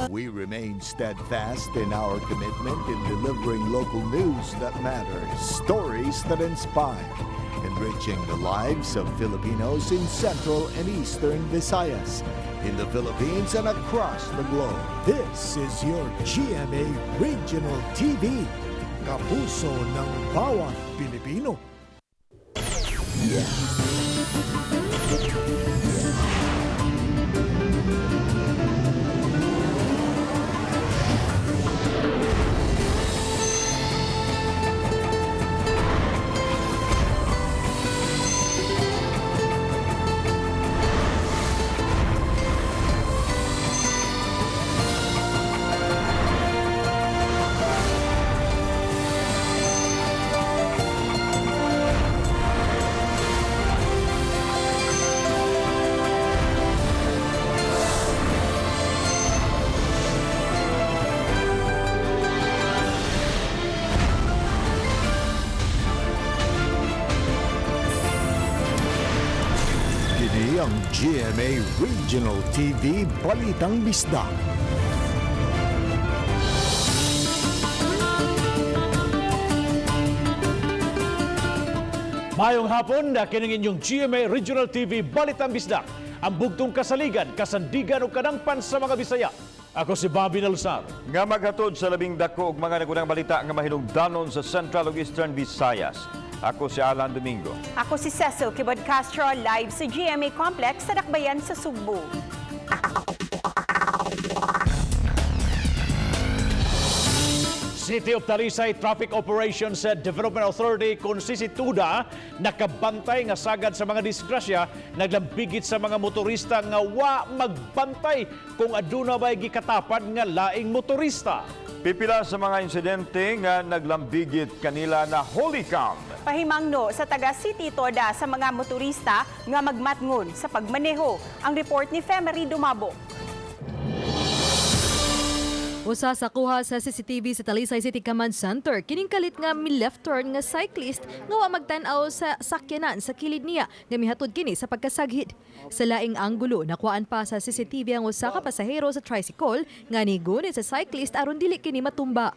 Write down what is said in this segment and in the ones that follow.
We remain steadfast in our commitment in delivering local news that matters, stories that inspire, enriching the lives of Filipinos in Central and Eastern Visayas, in the Philippines and across the globe. This is your GMA Regional TV, kapuso ng bawat Pilipino. Ang GMA Regional TV Balitang Bisdak. Mayong hapon na kining inyong GMA Regional TV Balitang Bisdak, ang bugtong kasaligan, kasandigan o kadangpan sa mga Bisaya. Ako si Bobby Nalsar. Nga maghatod sa labing dako og mga nagunang balita nga mahinungdanon sa Central ug Eastern Visayas. Ako si Alan Domingo. Ako si Cecil Kibod Castro, live sa GMA Complex sa Dakbayan sa Sugbo. City of Talisay Traffic Operations Development Authority konsisituda nakabantay nga sagad sa mga disgrasya, naglambigit sa mga motorista nga wa magbantay kung aduna ba'y gikatapad nga laing motorista. Pipila sa mga insidente nga naglambigit kanila na holy cam. Pahimangno sa taga City Toda sa mga motorista nga magmatngon sa pagmaneho. Ang report ni Femery Dumabok. Usa sa kuha sa CCTV sa Talisay City Command Center, kining kalit nga mi-left turn nga cyclist nga wa magtan-aw sa sakyanan sa kilid niya nga mihatod kini sa pagkasaghid. Sa laing anggulo, nakuhaan pa sa CCTV ang usa ka pasahero sa tricycle nga nigunit sa cyclist aron dili kini matumba.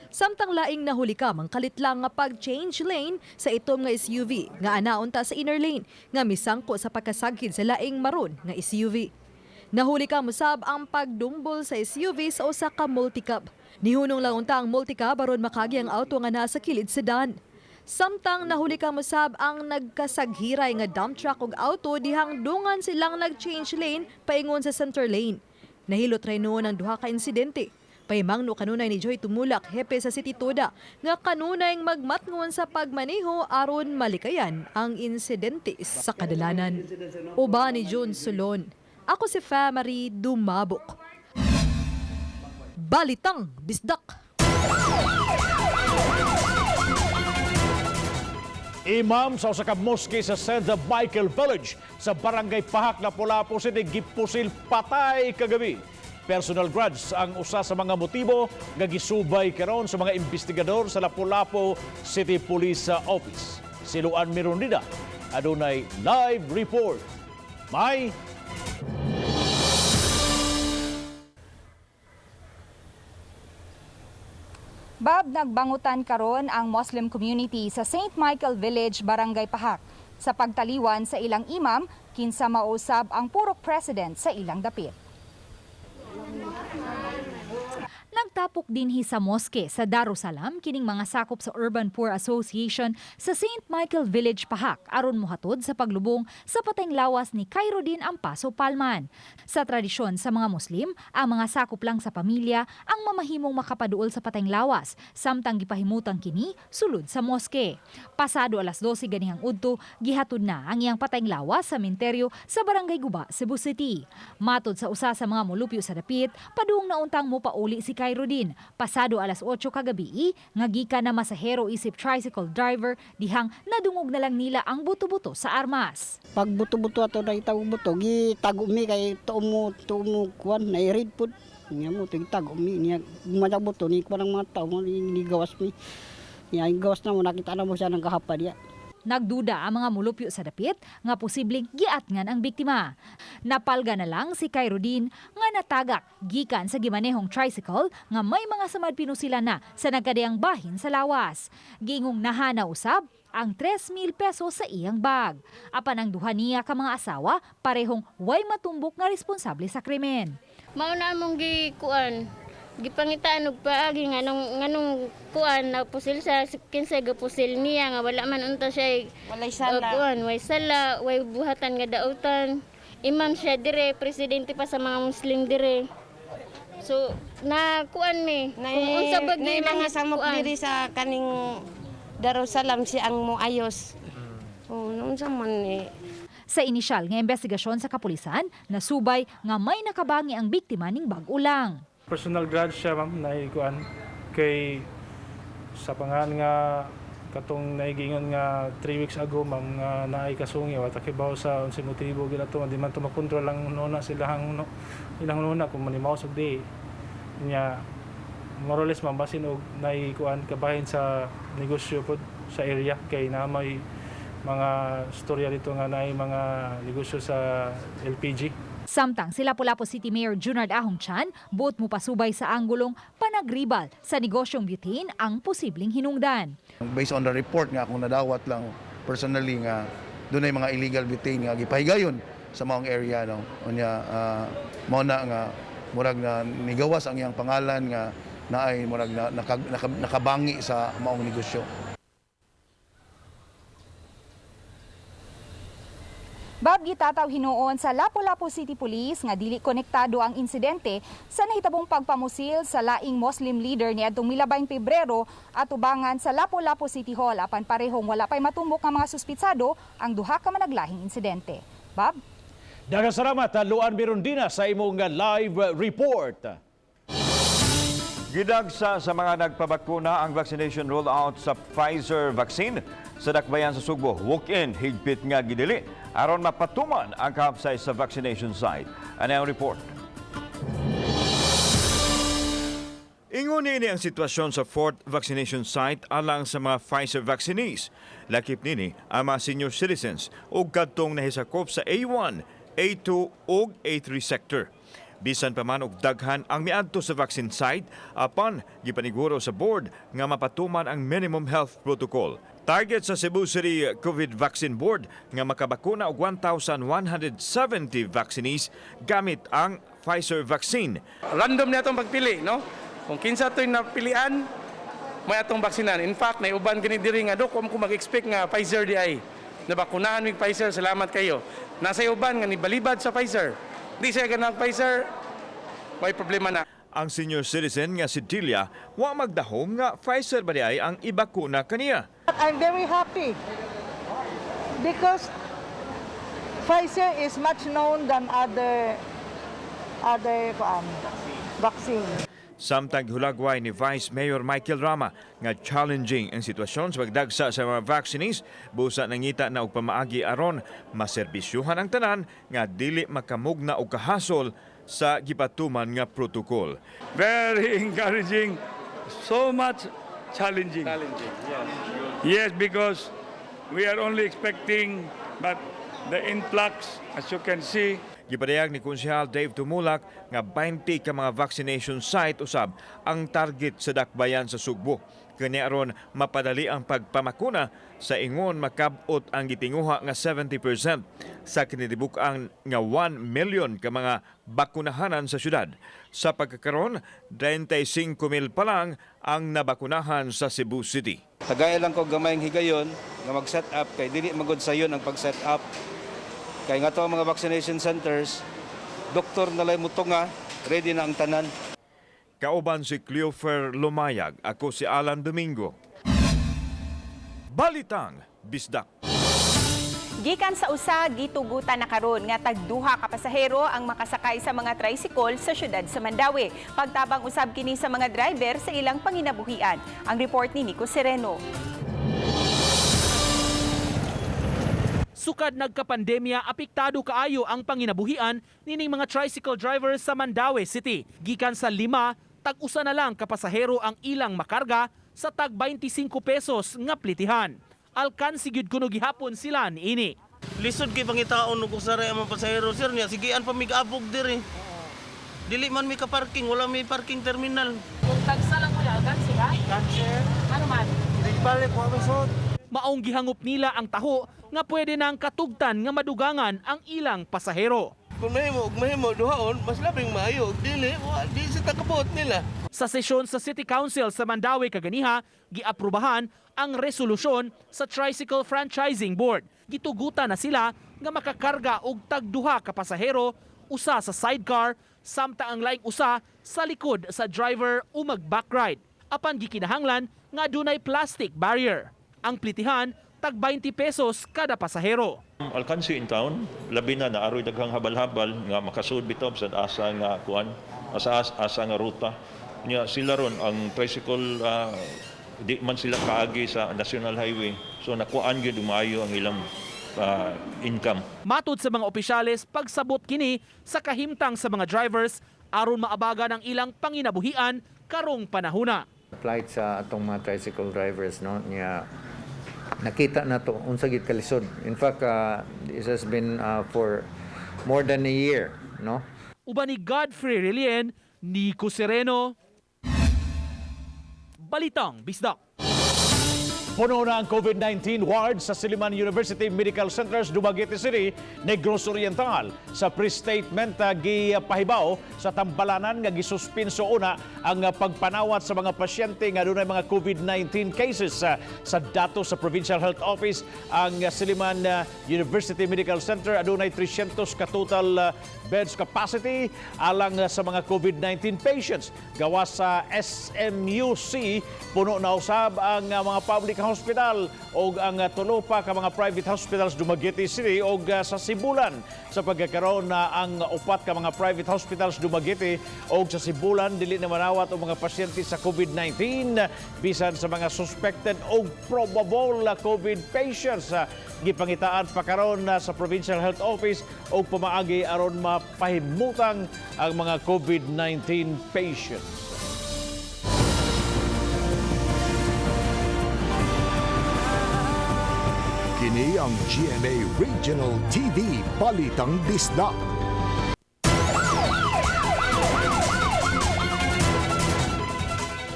Samtang laing nahuli ka mang kalit lang nga pag-change lane sa itom nga SUV nga anaon ta sa inner lane nga misangko sa pagkasaghid sa laing maroon nga SUV. Nahuli ka musab ang pagdumbol sa SUV sa usa ka multicab. Nihunong lang unta ang multicab aron makagi ang auto nga naa sa kilid sedan. Samtang nahuli ka musab ang nagkasaghiray nga dump truck ug auto dihang dungan silang nag-change lane paingon sa center lane. Nahilot ray noon ang duha ka insidente. Pahimangno kanunay ni Joy Tumulak, hepe sa City Toda, nga kanunay magmatngon sa pagmaneho aron malikayan ang insidente sa kadalanan. Uba ni John Solon. Ako si Femery Dumabok. Balitang Bisdak. Imam sa usa ka moske sa St. Michael Village sa Barangay Pahak, Lapu-Lapu City gipusil patay kagabi. Personal grudge ang usa sa mga motibo nga gisubay karon sa mga investigador sa Lapu-Lapu City Police Office. Si Luan Mirondida adunay live report. May Bob, nagbangutan karon ang Muslim community sa St. Michael Village, Barangay Pahak. Sa pagtaliwan sa ilang imam, kinsa mausab ang purok president sa ilang dapit. Nagtapok dinhi sa moske sa Darussalam kining mga sakop sa Urban Poor Association sa St. Michael Village, Pahak aron mohatod sa paglubong sa patayng lawas ni Khairuddin Ampaso Palman. Sa tradisyon sa mga Muslim, ang mga sakop lang sa pamilya ang mamahimong makapaduol sa patayng lawas, samtang gipahimutan kini sulod sa moske. Pasado alas 12 ganihang udto, gihatod na ang iyang patayng lawas sa menteryo sa Barangay Guba, Cebu City. Matod sa usa sa mga molupyo sa dapit, padung nauntang mopauli si Khairuddin. Pasado alas 8 kagabi, nga gikan na masahero isip tricycle driver, dihang nadungog na lang nila ang buto-buto sa armas. Pag buto-buto ato na itawag buto, gitago mi kay tumo kuan na i-read pud. Nga mo tigtago mi niya gumaja buto ni kuan ang mga tao ni gawas mi. Niya gawas na mo nakita na mo siya ng kahapad ya. Nagduda ang mga mulupyo sa dapit nga posibleng giatngan ang biktima. Napalga na lang si Khairuddin nga natagak gikan sa gimanehong tricycle nga may mga samad pinusila na sa nagkadayang bahin sa lawas. Gingong nahana usab ang 3,000 pesos sa iyang bag. Apan ang duha niya ka mga asawa parehong way matumbok nga responsable sa krimen. Mauna mong gipangitaan og paagi nganong kuan na pusil sa kinsa gapusil niya nga wala man unta siya walay sala. Way sala, way buhatan nga dautan. Imam siya dire, presidente pa sa mga Muslim dire. So na kuan ni kung unsa ba gi mga samok diri sa kaning Darussalam si ang moayos. Unsa man ni Sa inisyal nga investigasyon sa kapulisan, nasubay nga may nakabangi ang biktima ning bag-ulang. Personal grudge siya, ma'am, naikuan kay sa pangan nga katong naigingon nga 3 weeks ago, ma'am, nga naay kasungi wa takibaw sa unsay motibo gila to, di man to makontrol lang nuna silang ilang nuna kung manimaos og di nya more or less, ma'am, basin og naikuan kabahin sa negosyo pod sa area kay na may mga storya dito nga naay mga negosyo sa LPG. Samtang si Lapu-Lapu City Mayor Junard Ahongchan, buot mo pasubay sa anggulong panagribal sa negosyong butane ang posibleng hinungdan. Based on the report nga akong nadawat lang personally nga doon ay mga illegal butane nga gipahigayon sa maong area no. Unya mao na nga murag na nigawas ang iyang pangalan nga naay murag na nakabangi sa maong negosyo. Bab gitataw hinuon sa Lapu-Lapu City Police nga dili konektado ang insidente sa nahitabong pagpamusil sa laing Muslim leader niadtong milabay Pebrero at ubangan sa Lapu-Lapu City Hall apan parehong wala pay matumbok nga mga suspitsado ang duha ka managlahing insidente. Bab? Daghang salamat, Luan Mirondina, sa imong live report. Gidagsa sa mga nagpabakuna ang vaccination rollout sa Pfizer vaccine sa dakbayan sa Sugbo. Walk-in, higpit nga gidili aron mapatuman ang kahapsay sa vaccination site. Ano ang report? Ingon nini ang sitwasyon sa 4th vaccination site alang sa mga Pfizer vaccinees. Lakip nini ang mga senior citizens o kadtong nahisakop sa A1, A2 ug A3 sector. Bisan pa man og daghan ang miadto sa vaccine site apan gipaniguro sa board nga mapatuman ang minimum health protocol. Target sa Cebu City COVID Vaccine Board nga makabakuna og 1,170 vaccinees gamit ang Pfizer vaccine. Random na itong pagpili, no? Kung kinsa to'y napilian, may atong baksinan. In fact, naiuban gani diri nga do kung mag-expect nga Pfizer di ay nabakunahan mig Pfizer, salamat kayo. Nasa uban nga ni balibad sa Pfizer. Di siya ganang Pfizer, may problema na. Ang senior citizen nga si Tilia, wa magdahom nga Pfizer ba di ay ang ibakuna kaniya. I'm very happy because Pfizer is much known than other vaccine. Samtang hulagway ni Vice Mayor Michael Rama nga challenging ang sitwasyon sa pagdagsa sa mga vaccinees, busa nangita na og pamaagi aron maserbisyuhan ang tanan nga dili makamugna og kahasol sa gipatuman nga protocol. Very encouraging, so much challenging. Yes, because we are only expecting, but the influx, as you can see. Gipadayag ni Konsehal Dave Tumulak nga 20 ka mga vaccination site usab ang target sa dakbayan sa Sugbo. Kani aron mapadali ang pagpamakuna sa ingon makabot ang gitinguha nga 70% sa kinidibuk-ang nga 1 million ka mga bakunahanan sa syudad. Sa pagkakaron, 35,000 pa lang ang nabakunahan sa Cebu City. Tagay lang ko gamayng higayon nga mag-set up kay dili magud sayon ang pag-set up. Kay nga to ang mga vaccination centers, doktor na lay mutunga, ready na ang tanan. Kauban si Cleofer Lumayag, ako si Alan Domingo. Balitang Bisdak. Gikan sa usa, gitugutan na karon nga tagduha ka pasahero ang makasakay sa mga tricycle sa syudad sa Mandawi. Pagtabang usab kini sa mga driver sa ilang panginabuhian. Ang report ni Nico Sereno. Sukad nagkapandemya, apektado kaayo ang panginabuhian nining mga tricycle drivers sa Mandawi City. Gikan sa 5, tag-usa na lang kapasahero ang ilang makarga sa tag 25 pesos nga plitihan. alkansi gyud kuno gihapon sila niini. Lisod kay pangitaon ug saray ang mga pasahero sir niya sigian pa mig abog diri. Dili man mi ka parking, wala may parking terminal. Kung tagsa lang kuya, alkansi ka? Cancer. Ano man? Balik ko masod. Maong gihangop nila ang taho nga pwede nang katugtan nga madugangan ang ilang pasahero. Kung mahimo duhaon, mas labing maayo. Dili sa takabot nila. Sa sesyon sa City Council sa Mandaue kaganiha, giaprubahan ang resolusyon sa Tricycle Franchising Board. Gitugutan na sila nga makakarga og tagduha ka pasahero, usa sa sidecar, samtang ang laing usa sa likod sa driver o mag-backride. Apan gikinahanglan nga dunay plastic barrier. Ang plitihan, tag 20 pesos kada pasahero. Alkansi in town, labi na naaroy daghang habal-habal nga makasud bitaw sa asa nga kuan, asa nga ruta. Nya sila ron ang tricycle di man sila kaagi sa National Highway. So nakuan gyud maayo ang ilang income. Matud sa mga opisyales, pagsabot kini sa kahimtang sa mga drivers aron maabagan ang ilang panginabuhian karong panahona. Applied sa atong mga tricycle drivers, no, niya nakita na to unsa gid kalisod. In fact, this has been for more than a year, no. Uban ni Godfrey Relien, Nico Sereno, Balitang Bisdak. Puno na ang COVID-19 ward sa Silliman University Medical Centers, Dumaguete City, Negros Oriental. Sa pre-statement gipahibaw sa tambalanan nga gisuspinso una ang pagpanawat sa mga pasyente nga dunay mga COVID-19 cases. Sa datos sa Provincial Health Office, ang Silliman University Medical Center adunay 300 ka total beds capacity alang sa mga COVID-19 patients. Gawas sa SMUC, puno na usab ang mga public hospital o ang tulo pa ka mga private hospitals Dumaguete City o sa Sibulan. Sa pagkakaroon na ang upat ka mga private hospitals Dumaguete o sa Sibulan, dili na manawat ang mga pasyente sa COVID-19 bisan sa mga suspected o probable COVID patients. Gipangitaan pa karon sa Provincial Health Office o pamaagi aron mapahimutang ang mga COVID-19 patients. Kini ang GMA Regional TV Balitang Bisdak.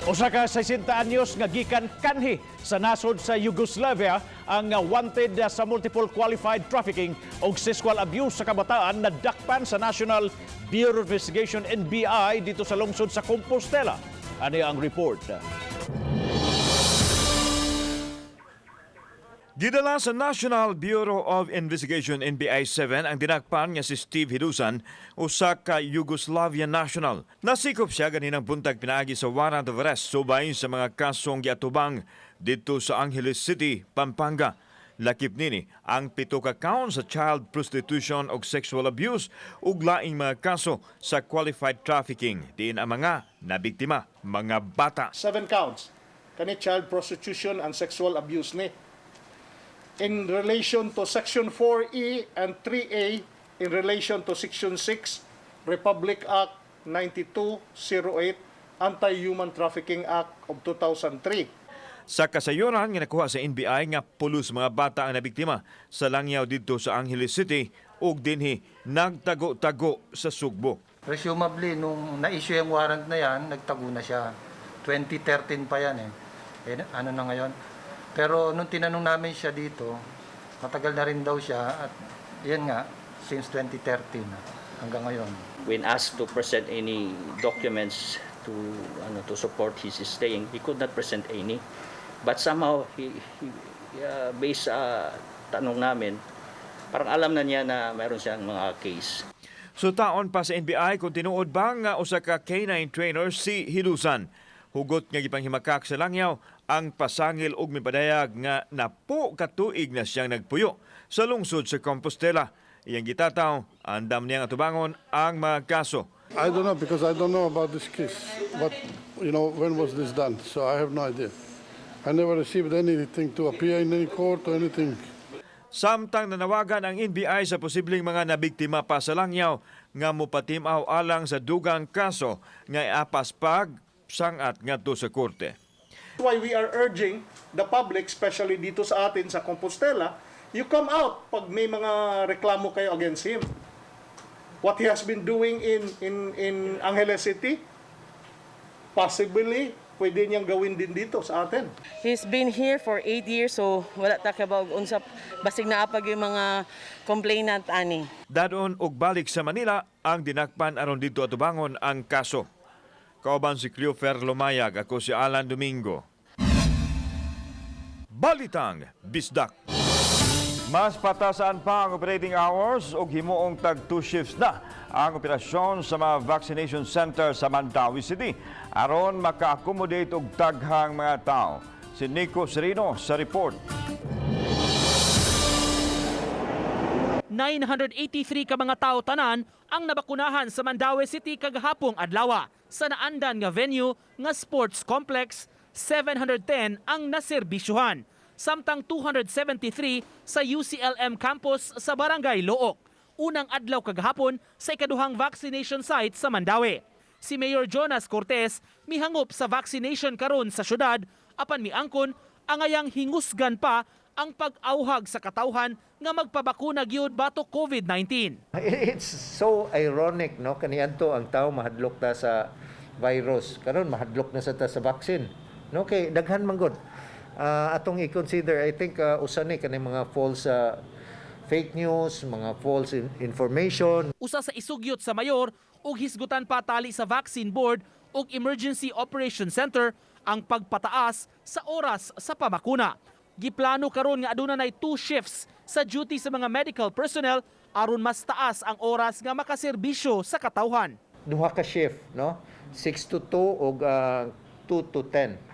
Usa ka 60 anyos nga gikan kanhi sa nasod sa Yugoslavia ang wanted sa multiple qualified trafficking o sexual abuse sa kabataan na dakpan sa National Bureau of Investigation NBI dito sa lungsod sa Compostela. Ano ang report? Gidala sa National Bureau of Investigation NBI-7 ang dinakpan nga si Steve Hidusan, usa ka Yugoslavian national. Nasikop siya ganinang buntag pinaagi sa warrant of arrest subay sa mga kasong giatubang dito sa Angeles City, Pampanga. Lakip nini ang 7 ka count sa child prostitution o sexual abuse ug laing mga kaso sa qualified trafficking diin ang mga nabiktima, mga bata. 7 counts kani child prostitution and sexual abuse ni. In relation to Section 4E and 3A, in relation to Section 6, Republic Act 9208, Anti-Human Trafficking Act of 2003. Sa kasayuran nga nakuha sa NBI nga pulos mga bata ang nabiktima sa langyaw dito sa Angeles City ug dinhi nagtago-tago sa Sugbo. Presumably, nung na-issue yung warrant na yan, nagtago na siya. 2013 pa yan eh. Ano na ngayon? Pero nung tinanong namin siya dito, matagal na rin daw siya at yan nga, since 2013 hanggang ngayon. When asked to present any documents to support his staying, he could not present any. But somehow, based sa tanong namin, parang alam na niya na mayroon siyang mga case. So taon pa sa NBI kung tinuod ba nga usa ka canine trainer si Hidusan. Hugot nga gipanghimakak sa langyaw ang pasangil og mipadayag nga napo katuig na siyang nagpuyo sa lungsod sa Compostela. Iyang gitataw, andam niya nga tubangon ang mga kaso. I don't know because I don't know about this case. But, when was this done? So I have no idea. I never received anything to appear in any court or anything. Samtang nanawagan ang NBI sa posibleng mga nabiktima pa sa langyaw nga mopatimaw alang sa dugang kaso nga iapas pag sangat ngadto sa korte. Why we are urging the public, especially dito sa atin sa Compostela, you come out pag may mga reklamo kayo against him. What he has been doing in Angeles City, possibly pwede niyang gawin din dito sa atin. He's been here for 8 years, so wala ta kabaw unsap basig na apag yung mga complainant ani. Dadon og balik sa Manila ang dinakpan aron dito atubangon ang kaso. Kauban si Cleofer Lumayag, ako si Alan Domingo. Balitang Bisdak. Mas patasan pa ang operating hours ug himuong tag 2 shifts na ang operasyon sa mga vaccination center sa Mandawi City aron maka-accommodate og daghang mga tao. Si Nico Serino sa report. 983 ka mga tao tanan ang nabakunahan sa Mandawi City kagahapong adlaw. Sa naandan nga venue nga sports complex, 710 ang naserbisyuhan. Samtang 273 sa UCLM campus sa Barangay Look. Unang adlaw kagahapon sa ikaduhang vaccination site sa Mandawi. Si Mayor Jonas Cortez mihangop sa vaccination karon sa syudad apan miangkon angayang hingusgan pa ang pag-auhag sa katawhan nga magpabakuna gyud batok COVID-19. It's so ironic, no? Kaniadto ang tao mahadlok ta sa virus. Karon mahadlok na sa ta sa vaccine. No, kay daghan man gud. Atong i-consider, I think usa ni kanay mga false fake news, mga false information. Usa sa isugyot sa mayor ug hisgutan pa tali sa Vaccine Board ug Emergency Operation Center ang pagpataas sa oras sa pamakuna. Giplano karon nga aduna nay 2 shifts sa duty sa mga medical personnel aron mas taas ang oras nga makaserbisyo sa katawhan. Duha ka shift, no? 6 to 2 ug 2 to 10.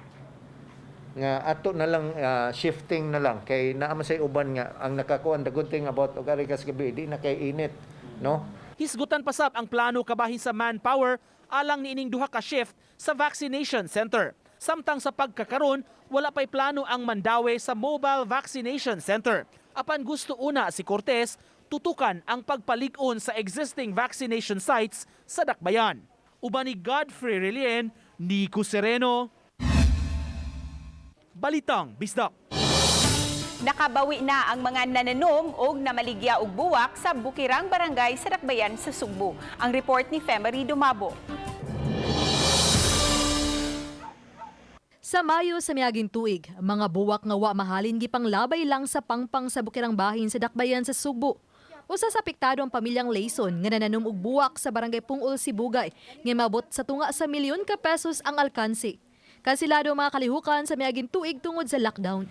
Nga ato na lang shifting na lang kay naa man say uban nga ang nakakuan the good thing about og ari kas gabi di na kay init, no? Hisgutan pasab ang plano kabahin sa manpower alang niining duha ka shift sa vaccination center. Samtang sa pagkakaron, wala pay plano ang Mandawi sa mobile vaccination center. Apan gusto una si Cortez tutukan ang pagpalig-on sa existing vaccination sites sa Dakbayan. Uban ni Godfrey Relien, Nico Sereno, Balitang Bisdak. Nakabawi na ang mga nananom o namaligya og buwak sa Bukirang Barangay sa Dakbayan sa Sugbo. Ang report ni Femery Dumabo. Sa Mayo sa miaging tuig, mga buwak nga wa mahalin gipanglabay lang sa pangpang sa Bukirang Bahin sa Dakbayan sa Sugbo. Usa sa apektado ang pamilyang Layson nga nananom og buwak sa Barangay Pungol, Sibugay nga mabot sa tunga sa milyon ka pesos ang alkansi. Kansilado mga kalihukan sa miaging tuig tungod sa lockdown.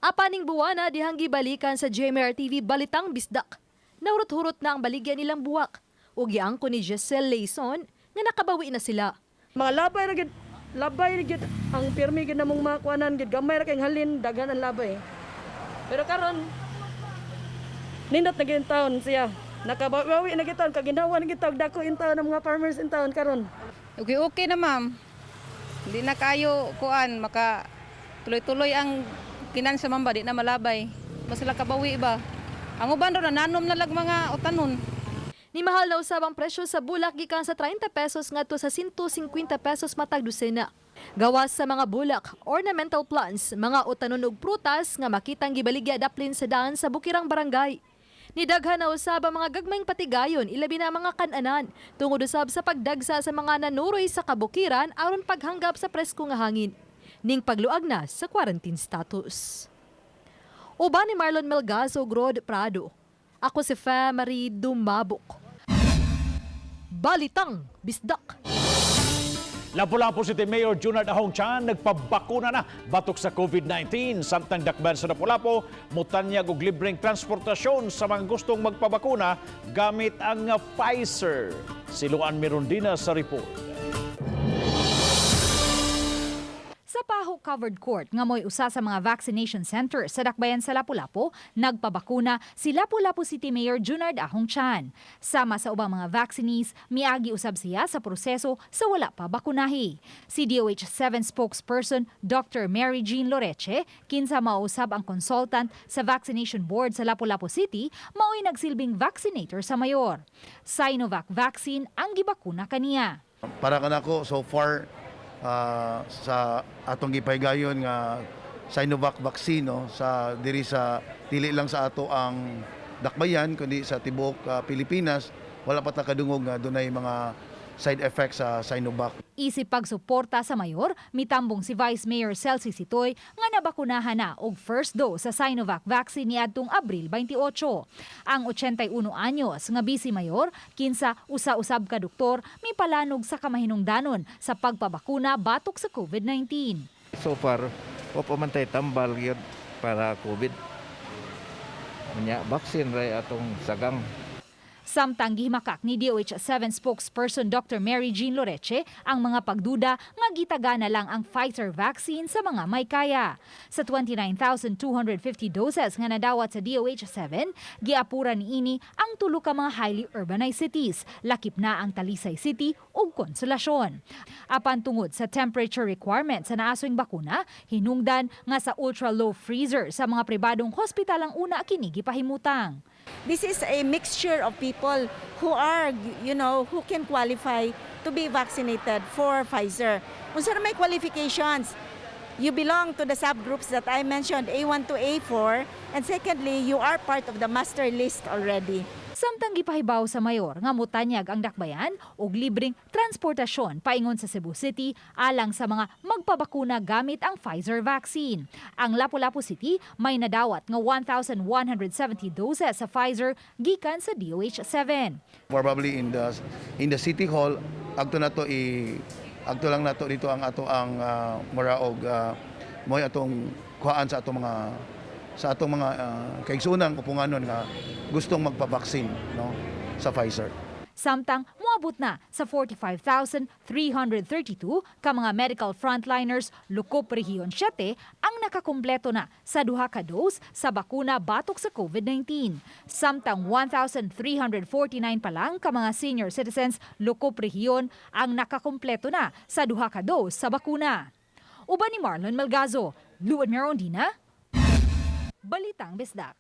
Apaning buwana dihang gibalikan sa JMR-TV Balitang Bisdak. Naurot-hurot na ang baligyan nilang buwak. Ug giangko ni Giselle Layson nga nakabawi na sila. Mga labay na gid ang pirmi gid namong mga kuanan gid gamay ra kay halin daghan ang labay. Pero karon nindot na gid taon siya. Nakabawi na gid taon kag ginawa na gid tawag dako in taon ng mga farmers in taon karon. Okay na ma'am. Hindi na kayo kuan maka tuloy-tuloy ang kinan sa mamba di na malabay. Mas sila kabawi ba? Ang uban ro nanom na lag mga utanon. Ni mahal na usab ang presyo sa bulak gikan sa 30 pesos ngadto sa 150 pesos matag dosena. Gawas sa mga bulak, ornamental plants, mga utanon ug prutas nga makitang gibaligya daplin sa daan sa Bukirang Barangay. Nidaghan na usab ang mga gagmayng patigayon ilabi na mga kan-anan tungod usab sa pagdagsa sa mga nanuroy sa kabukiran aron paghanggap sa presko nga hangin. Ning pagluag na sa quarantine status. Uban ni Marlon Melgazo ug Rod Prado. Ako si Femery Dumabok. Balitang Bisdak. Lapu-Lapu City Mayor Junard Ahong Chan nagpabakuna na batok sa COVID-19. Samtang dakban sa Lapu-Lapu, mutanyag og libreng transportasyon sa mga gustong magpabakuna gamit ang Pfizer. Siluan Mirondina sa report. Sa Paho Covered Court nga mo'y usa sa mga vaccination center sa Dakbayan sa Lapu-Lapu, nagpabakuna si Lapu-Lapu City Mayor Junard Ahong Chan. Sama sa ubang mga vaccinees, miagi usab siya sa proseso sa wala pa bakunahi. Si DOH 7 spokesperson Dr. Mary Jean Loreche, kinsa mausab ang consultant sa vaccination board sa Lapu-Lapu City, mao'y nagsilbing vaccinator sa mayor. Sinovac vaccine ang gibakuna kaniya. Para kanako so far sa atong gipahigayon nga Sinovac vaccine no, sa dili lang sa ato ang dakbayan kundi sa tibuok Pilipinas. Wala pa ta kadungog nga dunay mga side effects sa Sinovac. Isip pagsuporta sa mayor, mitambong si Vice Mayor Celsi Sitoy nga nabakunahan na og first dose sa Sinovac vaccine niadtong Abril 28. Ang 81 anyos nga Vice Mayor, kinsa usa-usab ka doktor, mipalanog sa kamahinungdanon sa pagpabakuna batok sa COVID-19. So far, wa pa man tay tambal gyud para COVID. Unya vaccine ray atong sagang. Samtang gihimakak ni DOH-7 spokesperson Dr. Mary Jean Loreche ang mga pagduda nga gitagana lang ang Pfizer vaccine sa mga may kaya. Sa 29,250 doses nga nadawat sa DOH-7, giapuran niini ang tulo ka mga highly urbanized cities, lakip na ang Talisay City ug Consolacion. Apan tungod sa temperature requirements sa naasoing bakuna, hinungdan nga sa ultra-low freezer sa mga pribadong hospital ang una kini gipahimutang. This is a mixture of people who are, who can qualify to be vaccinated for Pfizer. Unsa may qualifications? You belong to the subgroups that I mentioned, A1 to A4, and secondly, you are part of the master list already. Samtang gipahibaw sa mayor nga mutanyag ang dakbayan og libreng transportasyon paingon sa Cebu City alang sa mga magpabakuna gamit ang Pfizer vaccine. Ang Lapu-Lapu City may nadawat nga 1,170 doses sa Pfizer gikan sa DOH-7. Probably in the City Hall agto lang nato dito ang moraog moy atong kuhaan sa atong mga kaigsunan upunganon nga gustong magpabaksin no sa Pfizer. Samtang moabot na sa 45,332 ka mga medical frontliners lukop Rehiyon 7 ang nakakumpleto na sa duha ka dose sa bakuna batok sa COVID-19. Samtang 1,349 pa lang ka mga senior citizens lukop Rehiyon ang nakakumpleto na sa duha ka dose sa bakuna. Uban ni Marlon Malgazo, Luan Merondina, Balitang Bisdak.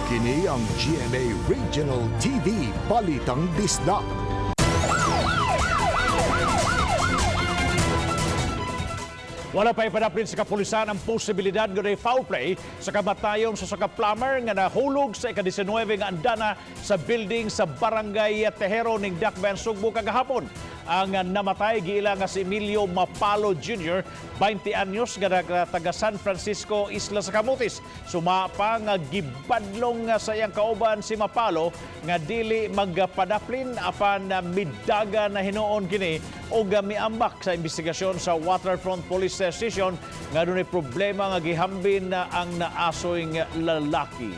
Kini ang GMA Regional TV Balitang Bisdak. Wala pa ipadaprin sa kapulisan ang posibilidad ng foul play sa kamatayon sa plumber nga nahulog sa ika-19 nga andana sa building sa Barangay Tejero ning Dakbayan, Sugbo kagahapon. Ang namatay giila nga si Emilio Mapalo Jr., 20 anyos nga taga San Francisco, Isla sa Camotes. Sumapa nga gibadlong sa iyang kauban si Mapalo nga dili magpadaplin apan midaga na hinuon kini o miambak sa investigasyon sa Waterfront Police Station nga dunay problema nga gihambin na ang naasoy nga lalaki.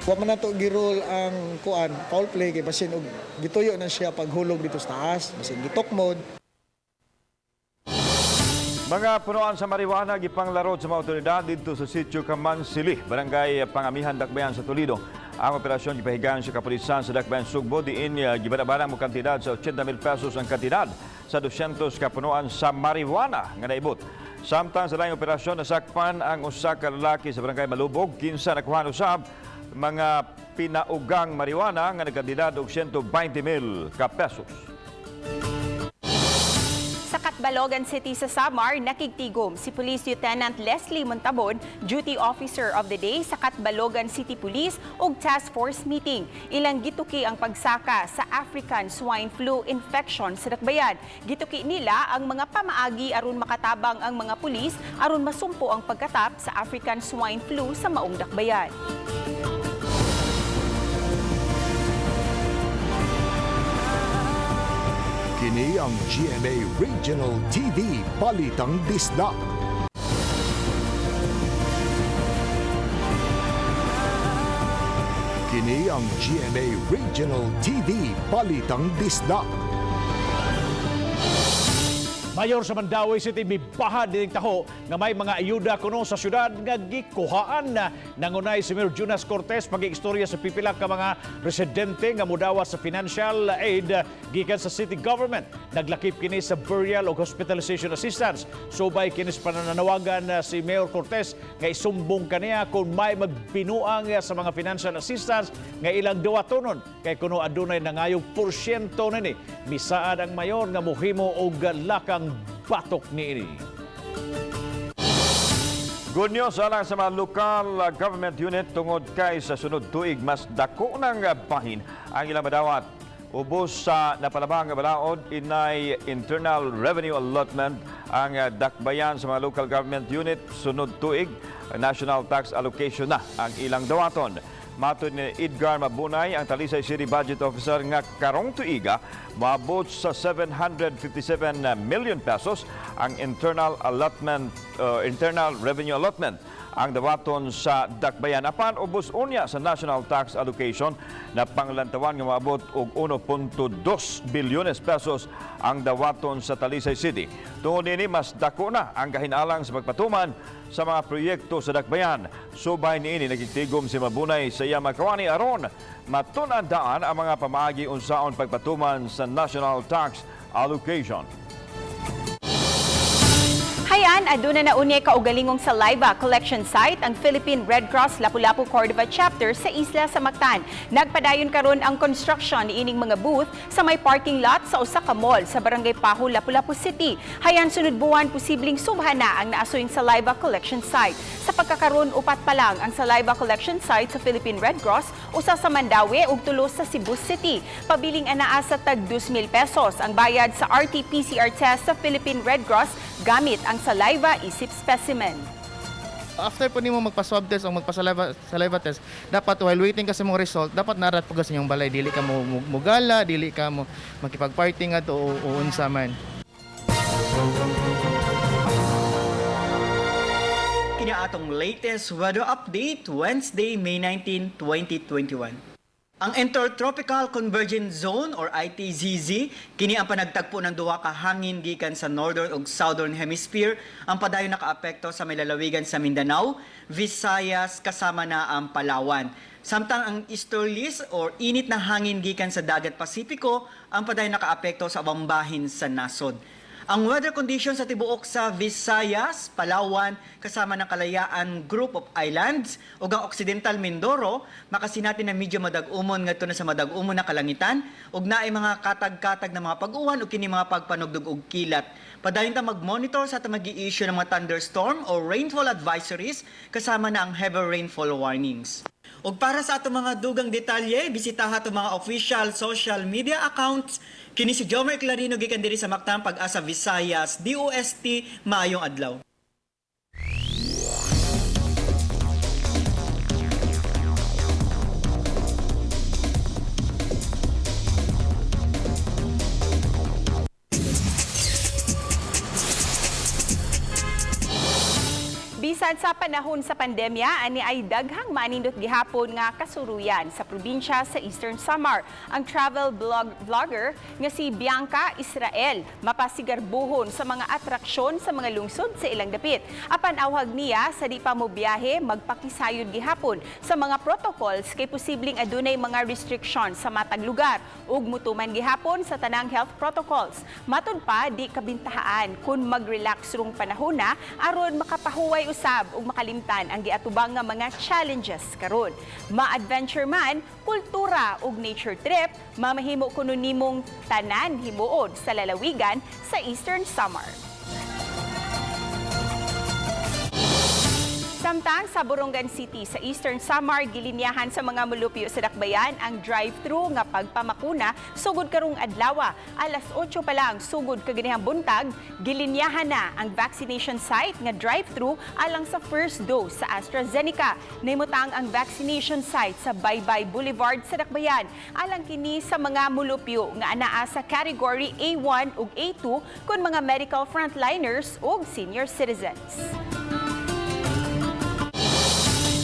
Wa man nato girol ang foul play kay basin og gituyo na siya paghulog dito sa taas, basin gitokmod. Mga punuan sa marijuana gipanglarod sa mga otoridad dito sa sitio Kamansili, Barangay Pangamihan, Dakbayan sa Toledo. Ang operasyon gipahigayon sa kapulisan sa Dakbayan, Sugbo, diin gibadabarang mo kantidad sa 80,000 pesos ang kantidad sa 200 ka punuan sa marijuana nga naibot. Samtang sa laing operasyon nasakpan ang usa ka lalaki sa Barangay Malubog, kinsa nakuha usab mga pinaugang marijuana nga nagkantidad og 120,000 ka pesos. Sa Catbalogan City sa Samar, nakigtigom si Police Lieutenant Leslie Montabon, Duty Officer of the Day sa Catbalogan City Police ug Task Force meeting. Ilang gituki ang pagsaka sa African Swine Flu infection sa Dakbayan. Gituki nila ang mga pamaagi aron makatabang ang mga pulis aron masumpo ang pagkatap sa African Swine Flu sa maong Dakbayan. Kini ang GMA Regional TV Balitang Bisdak. Kini ang GMA Regional TV Balitang Bisdak. Mayor sa Mandawi City mibahan din taho nga may mga ayuda kuno sa syudad nga gikuhaan na nangunay si Mayor Jonas Cortez pag-iistorya sa pipila ka mga residente nga mudawas sa financial aid gikan sa city government. Naglakip kini sa burial o hospitalization assistance. Subay kini sa pananawagan si Mayor Cortez nga isumbong kaniya kung may magbinuang sa mga financial assistance nga ilang duwatonon kay kuno adunay nangayong porsyento nini. Misaad ang mayor nga mohimo og lakang batok niini. Good news alang sa mga local government unit tungod kay sa sunod tuig mas dako ng bahin ang ilang madawat. Ubos sa napalabang nga balaod inay internal revenue allotment ang dakbayan sa mga local government unit sunod tuig. National tax allocation na ang ilang dawaton. Matod ni Edgar Mabunay, ang Talisay City Budget Officer, nga karong tuiga maabot sa 757 million pesos ang internal revenue allotment ang dawaton sa dakbayan. Apan ubos unya sa national tax allocation na panglantawan nga maabot og 1.2 bilyones pesos ang dawaton sa Talisay City. Tungod nini mas dako na ang kahinalang sa pagpatuman sa mga proyekto sa dakbayan. Subay niini nagkitigom si Mabunay sa iya makawani aron matun-andaan ang mga pamaagi unsaon pagpatuman sa national tax allocation. Hayan, aduna na unya kaugalingong sa Saliva collection site ang Philippine Red Cross Lapu-Lapu Cordova chapter sa Isla sa Mactan. Nagpadayon karon ang construction ni ining mga booth sa may parking lot sa usa ka mall sa Barangay Paho, Lapu-Lapu City. Hayan sunod buwan posibleng subhana ang naasuing Saliva collection site. Sa pagkakaroon upat pa lang ang Saliva collection site sa Philippine Red Cross, usa sa Mandawi ug tulo sa Cebu City. Pabiling anaa sa tag 2,000 pesos ang bayad sa RT-PCR test sa Philippine Red Cross gamit ang saliva isip specimen. After po nimo magpa-swab test o magpa-saliva test, dapat while waiting ka sa mong result, dapat narat po sa inyong balay. Dili ka mo mugala, dili ka mo makipag-party nga to o unsa man. Kini atong latest weather update Wednesday, May 19, 2021. Ang Intertropical Convergence Zone or ITZZ kini ang panagtagpo ng duha ka hangin gikan sa northern ug southern hemisphere ang padayon nakaapekto sa may lalawigan sa Mindanao, Visayas kasama na ang Palawan. Samtang ang easterlies or init na hangin gikan sa dagat Pasipiko ang padayon nakaapekto sa ubang bahin sa nasod. Ang weather conditions sa tibuok sa Visayas, Palawan, kasama ng Kalayaan Group of Islands ug ang Occidental Mindoro, makasinatin na medyo madag-umon ngadto na sa madag-umon na kalangitan ug naay mga katag-katag na mga pag-uwan ug kini mga pagpanugdog og kilat. Padayon ta mag-monitor sa tama-gi-issue ng mga thunderstorm o rainfall advisories kasama na ang heavy rainfall warnings. Ug para sa atong mga dugang detalye, bisitaha atong mga official social media accounts. Kini si Jomer Clarino gikan diri sa Mactan Pag-asa Visayas, DOST, maayong adlaw. Bisan sa panahon sa pandemya, ani ay daghang manindot gihapon nga kasuruyan sa probinsya sa Eastern Samar. Ang travel vlogger nga si Bianca Israel mapasigarbuhon sa mga atraksyon sa mga lungsod sa ilang dapit. Apan awhag niya sa di pa mo biyahe magpakisayod gihapon sa mga protocols kay posibleng adunay mga restrictions sa matag lugar ug mutuman gihapon sa tanang health protocols. Matud pa di kabintahaan kun mag-relax rong panahon na aron makapahuway usab ug makalimtan ang giatubang nga mga challenges karon. Ma-adventure man, kultura ug nature trip, mamahimo kuno nimong tanan himuod sa lalawigan sa Eastern Samar. Samtang sa Borongan City sa Eastern Samar, gilinyahan sa mga mulupyo sa dakbayan ang drive-thru nga pagpamakuna sugod karong adlaw. Alas 8 pa lang sugod kaganihang buntag, gilinyahan na ang vaccination site nga drive-thru alang sa first dose sa AstraZeneca. Nahimutang ang vaccination site sa Baybay Boulevard sa dakbayan. Alang kini sa mga mulupyo nga anaa sa category A1 ug A2 kun mga medical frontliners ug senior citizens.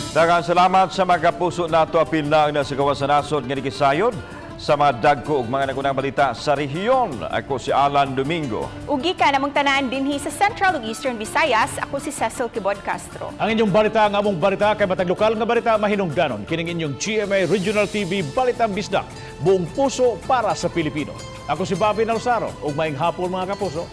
Daghang salamat sa mga puso nato apil na ang nasa gawas sa nasod nga nikisayod sa mga dagko ug mga nagunang balita sa rehiyon. Ako si Alan Domingo. Ugi ka namong tanan dinhi sa Central ug Eastern Visayas. Ako si Cecil Kibod Castro. Ang inyong balita, ang among balita, kay matag lokal nga balita mahinungdanon. Kining inyong GMA Regional TV Balitang Bisdak. Buong puso para sa Pilipino. Ako si Bobby Nalsaro ug maayong hapon mga kapuso.